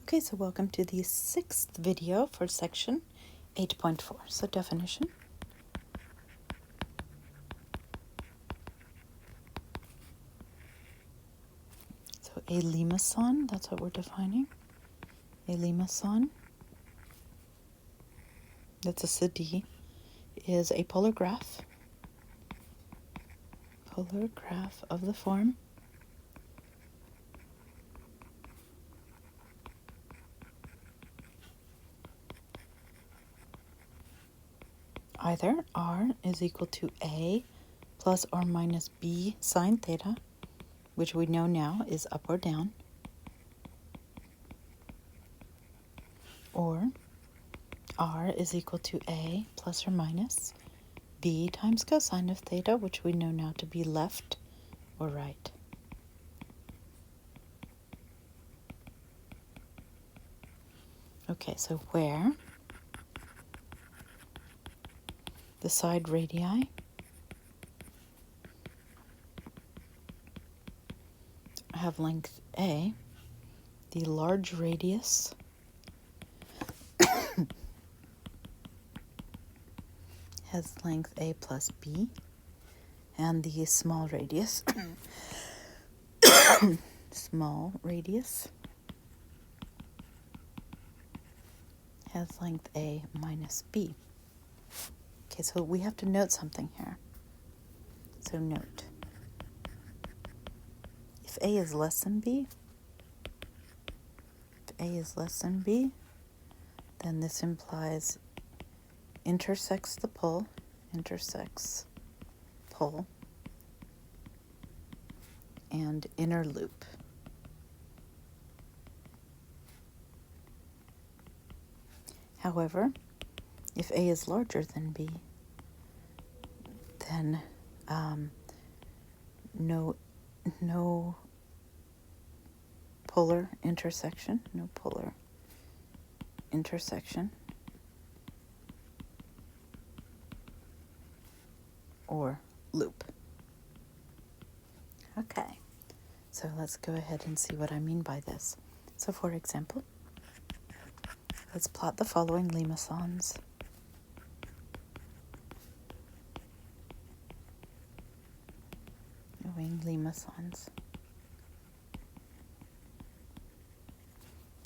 Okay, so welcome to the 6th video for section 8.4. So definition. So a limmason, that's what we're defining. A limmason, that's a CD, is a polar graph. Polar graph of the form either r is equal to a plus or minus b sine theta, which we know now is up or down, or r is equal to a plus or minus b times cosine of theta, which we know now to be left or right. Okay, so where the side radii have length a, the large radius has length a plus b, and the small radius has length a minus b. Okay, so we have to note something here. So note, if a is less than b, then this implies intersects pole, and inner loop. However, if a is larger than b, then no polar intersection, or loop. Okay, so let's go ahead and see what I mean by this. So for example, let's plot the following limmasons.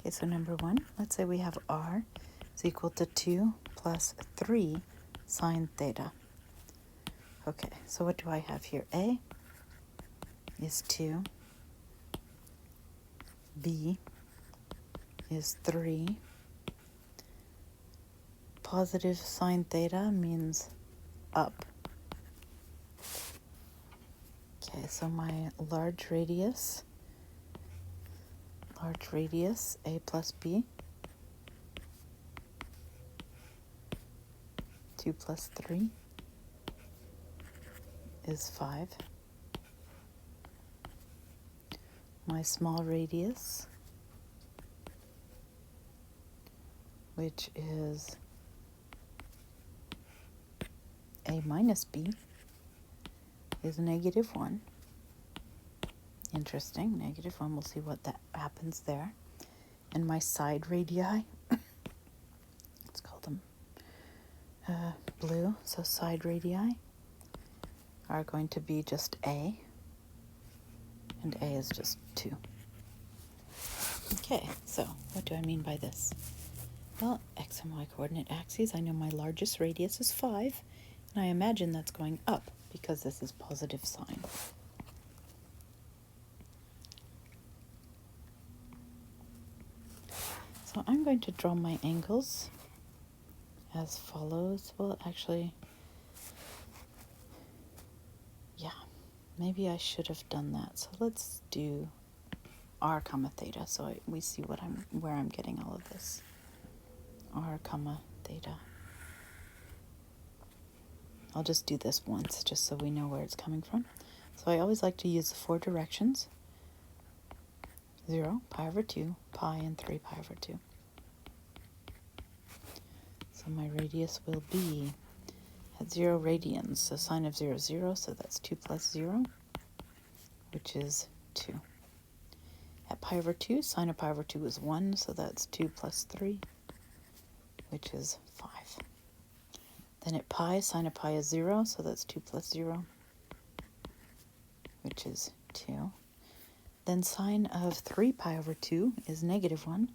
Okay, so number 1, let's say we have r is equal to 2 plus 3 sine theta. Okay, so what do I have here? A is 2, B is 3. Positive sine theta means up. Okay, so my large radius, A plus B, 2 plus 3 is 5. My small radius, which is A minus B, is negative 1. Interesting, negative 1. We'll see what that happens there. And my side radii, let's call them blue, so side radii are going to be just A, and A is just 2. Okay, so what do I mean by this? Well, x and y coordinate axes, I know my largest radius is 5, and I imagine that's going up because this is positive sine. So I'm going to draw my angles as follows. Well, actually, yeah, maybe I should have done that. So let's do r comma theta, so we see where I'm getting all of this. R comma theta. I'll just do this once, just so we know where it's coming from. So I always like to use the 4 directions: 0, pi over 2, pi, and 3 pi over 2. So my radius will be at 0 radians, so sine of 0 is 0, so that's 2 plus 0, which is 2. At pi over 2, sine of pi over 2 is 1, so that's 2 plus 3, which is 5. Then at pi, sine of pi is 0, so that's 2 plus 0, which is 2. Then sine of 3 pi over 2 is negative 1,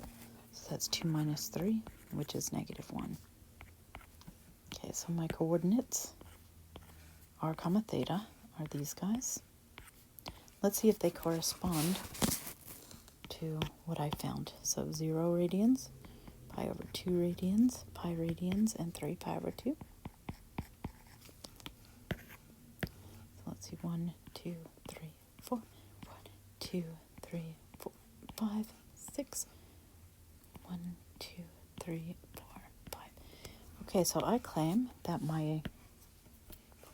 so that's 2 minus 3, which is negative 1. Okay, so my coordinates, r comma theta, are these guys. Let's see if they correspond to what I found. So 0 radians, pi over 2 radians, pi radians, and 3 pi over 2. So let's see, 1, 2, 3, 4. 1, 2, 3, 4, 5, 6. 1, 2, 3, 4, 5. Okay, so I claim that my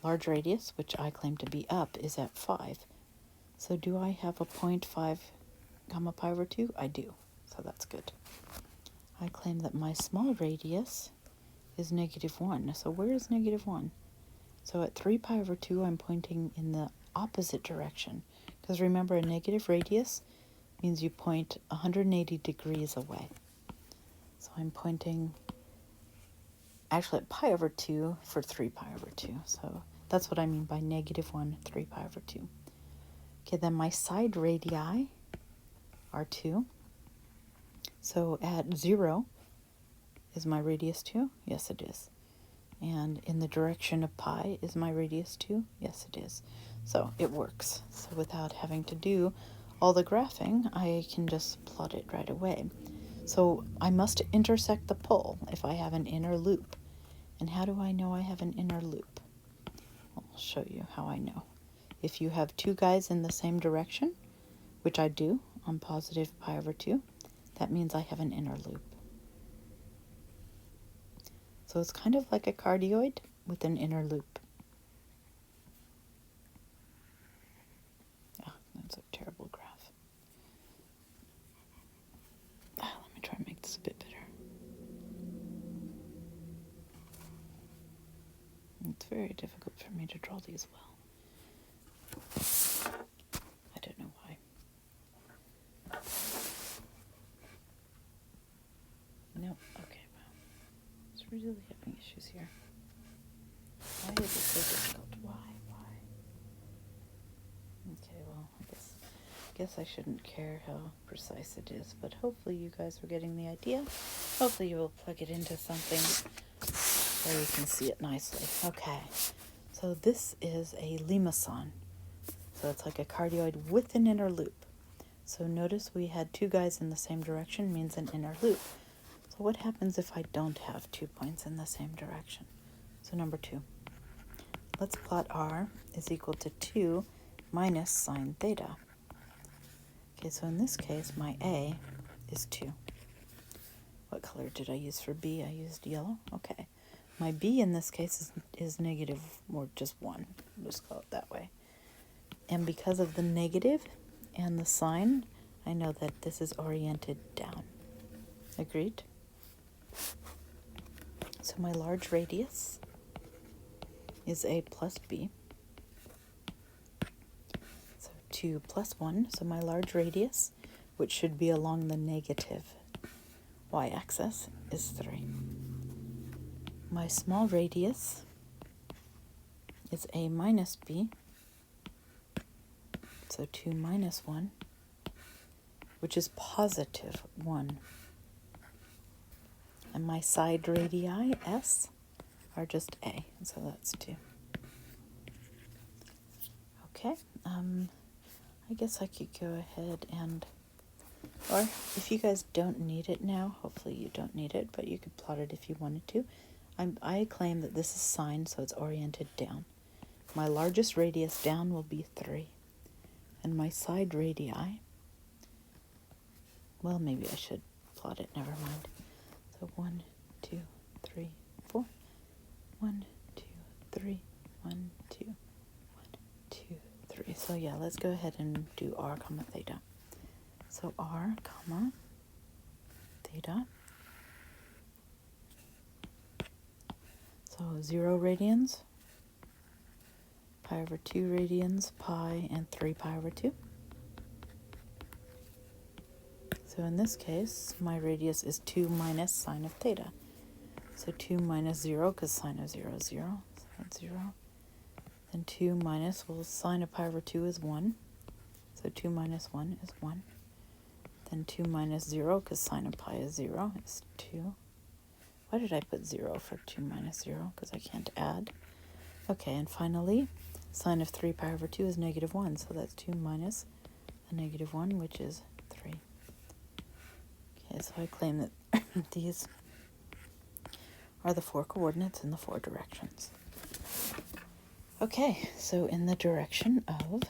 large radius, which I claim to be up, is at 5. So do I have a 0.5 comma pi over 2? I do, so that's good. I claim that my small radius is negative 1. So where is negative 1? So at 3 pi over 2, I'm pointing in the opposite direction. Because remember, a negative radius means you point 180 degrees away. So I'm pointing actually at pi over 2 for 3 pi over 2. So that's what I mean by negative 1, 3 pi over 2. Okay, then my side radii are 2. So at 0, is my radius 2? Yes, it is. And in the direction of pi, is my radius 2? Yes, it is. So it works. So without having to do all the graphing, I can just plot it right away. So I must intersect the pole if I have an inner loop. And how do I know I have an inner loop? I'll show you how I know. If you have two guys in the same direction, which I do on positive pi over 2, that means I have an inner loop. So it's kind of like a cardioid with an inner loop. Yeah, that's a terrible graph. Let me try and make this a bit better. It's very difficult for me to draw these well. I don't know why. Nope. Okay, well, it's really having issues here. Why is it so difficult? Why? Okay, well, I guess I shouldn't care how precise it is, but hopefully you guys are getting the idea. Hopefully you will plug it into something where you can see it nicely. Okay, so this is a limmason. So it's like a cardioid with an inner loop. So notice we had two guys in the same direction means an inner loop. So what happens if I don't have 2 points in the same direction? So number 2. Let's plot r is equal to 2 minus sine theta. Okay, so in this case, my a is 2. What color did I use for b? I used yellow. Okay. My b in this case is negative, or just 1. Let's call it that way. And because of the negative and the sign, I know that this is oriented down. Agreed? So my large radius is a plus b. So 2 plus 1. So my large radius, which should be along the negative y-axis, is 3. My small radius is a minus b. So 2 minus 1, which is positive 1. And my side radii, s, are just a, so that's 2. Okay, I guess I could go ahead and, or if you guys don't need it now, hopefully you don't need it, but you could plot it if you wanted to. I claim that this is sine, so it's oriented down. My largest radius down will be 3. And my side radii, well, maybe I should plot it, never mind. So 1, 2, 3, 4. 1, 2, 3, 1, 2, 1, 2, 3. So yeah, let's go ahead and do r comma theta. So r comma theta. So 0 radians, pi over 2 radians, pi, and 3 pi over 2. So in this case, my radius is 2 minus sine of theta. So 2 minus 0, because sine of 0 is 0. So that's 0. Then 2 minus, well, sine of pi over 2 is 1. So 2 minus 1 is 1. Then 2 minus 0, because sine of pi is 0, is 2. Why did I put 0 for 2 minus 0? Because I can't add. Okay, and finally, sine of 3 pi over 2 is negative 1. So that's 2 minus a negative 1, which is 3. Okay, so I claim that these are the 4 coordinates in the 4 directions. Okay, so in the direction of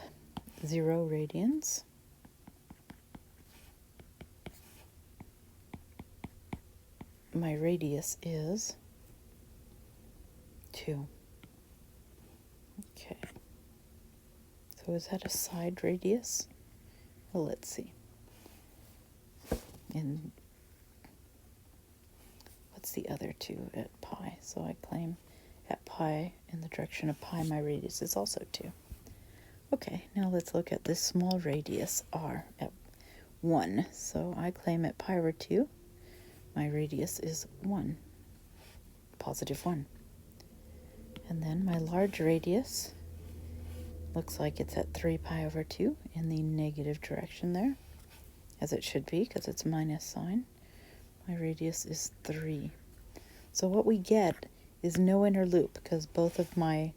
0 radians, my radius is 2. Okay. So is that a side radius? Well, let's see. And what's the other 2 at pi? So I claim at pi, in the direction of pi, my radius is also 2. Okay, now let's look at this small radius r at 1. So I claim at pi over 2, my radius is 1, positive 1. And then my large radius looks like it's at 3 pi over 2 in the negative direction there, as it should be because it's minus sign. My radius is 3. So what we get is no inner loop because both of my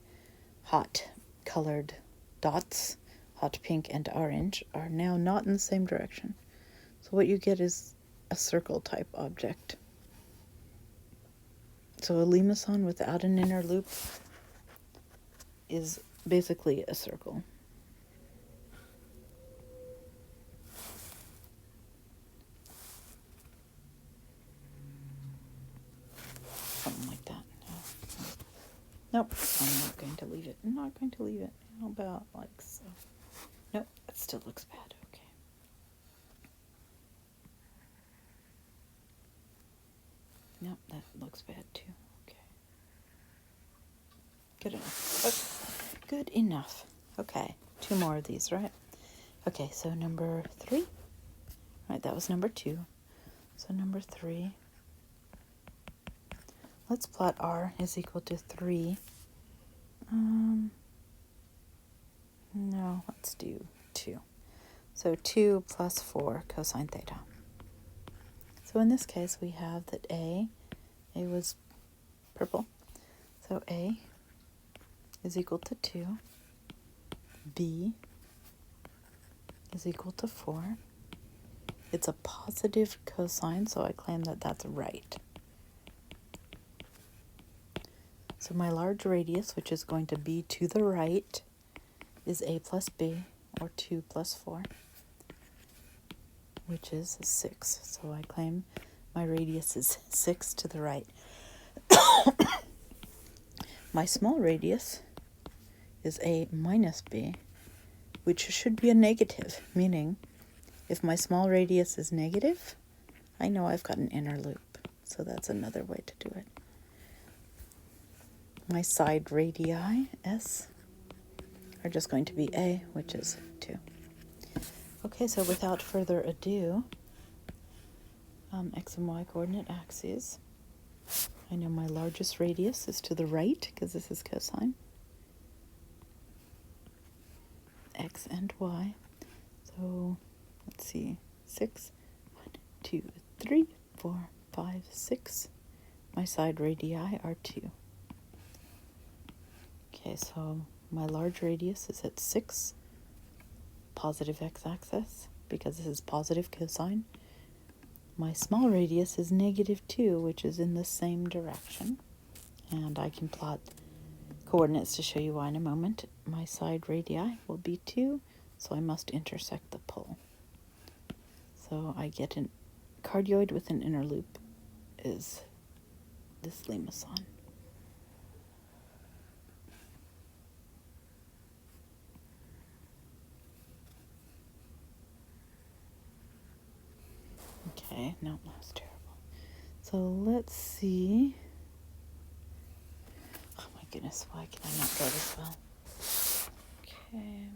hot colored dots, hot pink and orange, are now not in the same direction. So what you get is a circle type object. So a limacon without an inner loop is basically a circle. Something like that. Nope, I'm not going to leave it. I'm not going to leave it. How about like so? Nope, that still looks bad. Okay. Nope, that looks bad too. Okay. Good enough. Okay. Good enough. Okay, 2 more of these, right? Okay, so number 3. Right, that was number 2. So number 3. Let's plot r is equal to 3. No, let's do 2. So 2 plus 4 cosine theta. So in this case, we have that A was purple. So A is equal to 2. B is equal to 4. It's a positive cosine, so I claim that that's right. So my large radius, which is going to be to the right, is A plus B, or 2 plus 4, which is 6. So I claim my radius is 6 to the right. My small radius is A minus B, which should be a negative, meaning if my small radius is negative, I know I've got an inner loop. So that's another way to do it. My side radii, S, are just going to be A, which is 2. Okay, so without further ado, X and Y coordinate axes. I know my largest radius is to the right, because this is cosine. X and Y. So, let's see. 6, 1, 2, 3, 4, 5, 6. My side radii are 2. Okay, so my large radius is at 6, positive x-axis, because this is positive cosine. My small radius is negative 2, which is in the same direction. And I can plot coordinates to show you why in a moment. My side radii will be 2, so I must intersect the pole. So I get a cardioid with an inner loop is this limacon. Okay, no, that's terrible. So let's see. Oh my goodness, why can I not draw this well? Okay.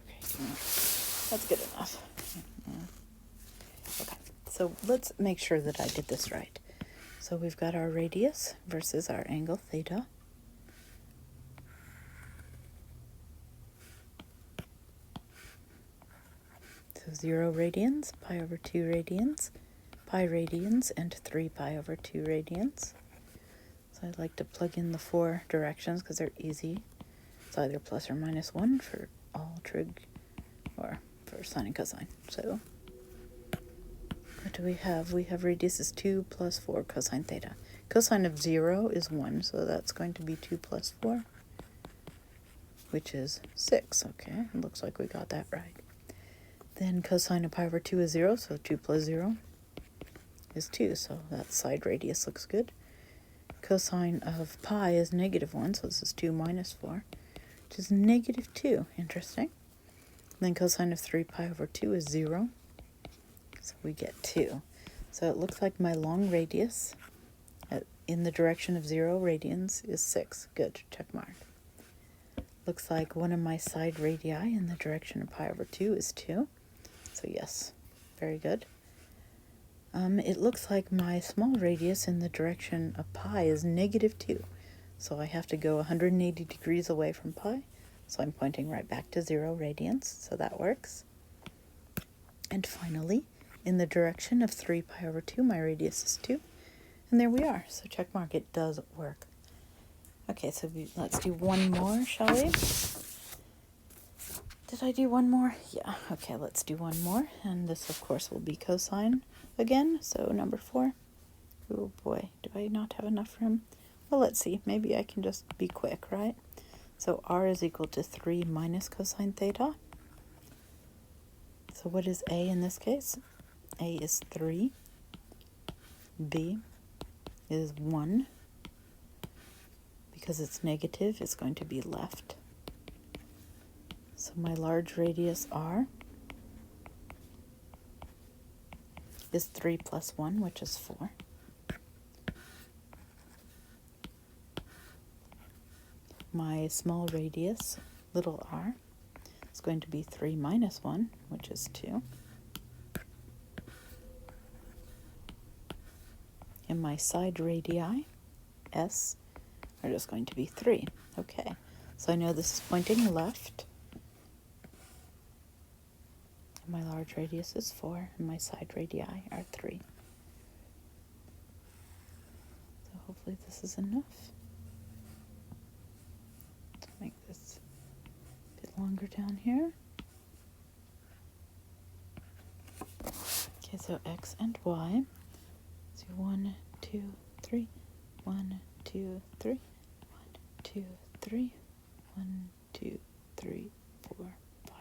Okay, that's good enough. Okay, so let's make sure that I did this right. So we've got our radius versus our angle theta. So 0 radians, pi over 2 radians, pi radians, and 3 pi over 2 radians. So I'd like to plug in the 4 directions because they're easy. It's either plus or minus 1 for all trig or for sine and cosine. So what do we have? We have radius is 2 plus 4 cosine theta. Cosine of 0 is 1, so that's going to be 2 plus 4, which is 6. Okay, it looks like we got that right. Then cosine of pi over 2 is 0, so 2 plus 0 is 2, so that side radius looks good. Cosine of pi is negative 1, so this is 2 minus 4, which is negative 2. Interesting. Then cosine of 3 pi over 2 is 0, so we get 2. So it looks like my long radius in the direction of 0 radians is 6. Good, check mark. Looks like one of my side radii in the direction of pi over 2 is 2. So yes, very good. It looks like my small radius in the direction of pi is negative 2. So I have to go 180 degrees away from pi. So I'm pointing right back to 0 radians, so that works. And finally, in the direction of 3 pi over 2, my radius is 2. And there we are. So check mark, it does work. Okay, so let's do one more, shall we? Did I do one more? Yeah, okay, let's do one more. And this, of course, will be cosine again. So number 4. Oh boy, do I not have enough room? Well, let's see. Maybe I can just be quick, right? So r is equal to 3 minus cosine theta. So what is a in this case? A is 3. B is 1. Because it's negative, it's going to be left. So my large radius r is 3 plus 1, which is 4. My small radius, little r, is going to be 3 minus 1, which is 2. And my side radii, s, are just going to be 3. Okay, so I know this is pointing left. And my large radius is 4, and my side radii are 3. So hopefully this is enough. Let's make this a bit longer down here. Okay, so x and y. So 1, 2, 3, 1, 2, 3, 1, 2, 3, 1, 2, 3, 4, 5.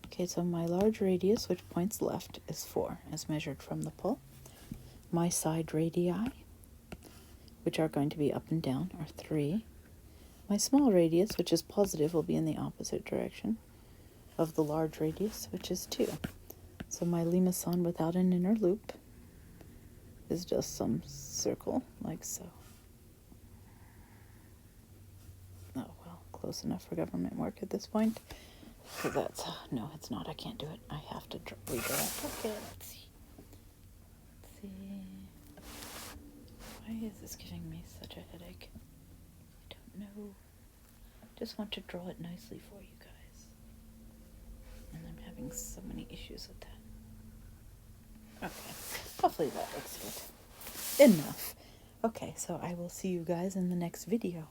Okay, so my large radius, which points left, is 4, as measured from the pole. My side radii, which are going to be up and down, are 3. My small radius, which is positive, will be in the opposite direction of the large radius, which is 2. So my limacon without an inner loop is just some circle, like so. Oh, well, close enough for government work at this point. So that's, no, it's not. I can't do it. I have to redraw it. Okay, let's see. Let's see. Why is this giving me such a headache? I don't know. Just want to draw it nicely for you guys. And I'm having so many issues with that. Okay, hopefully that looks good. Enough. Okay, so I will see you guys in the next video.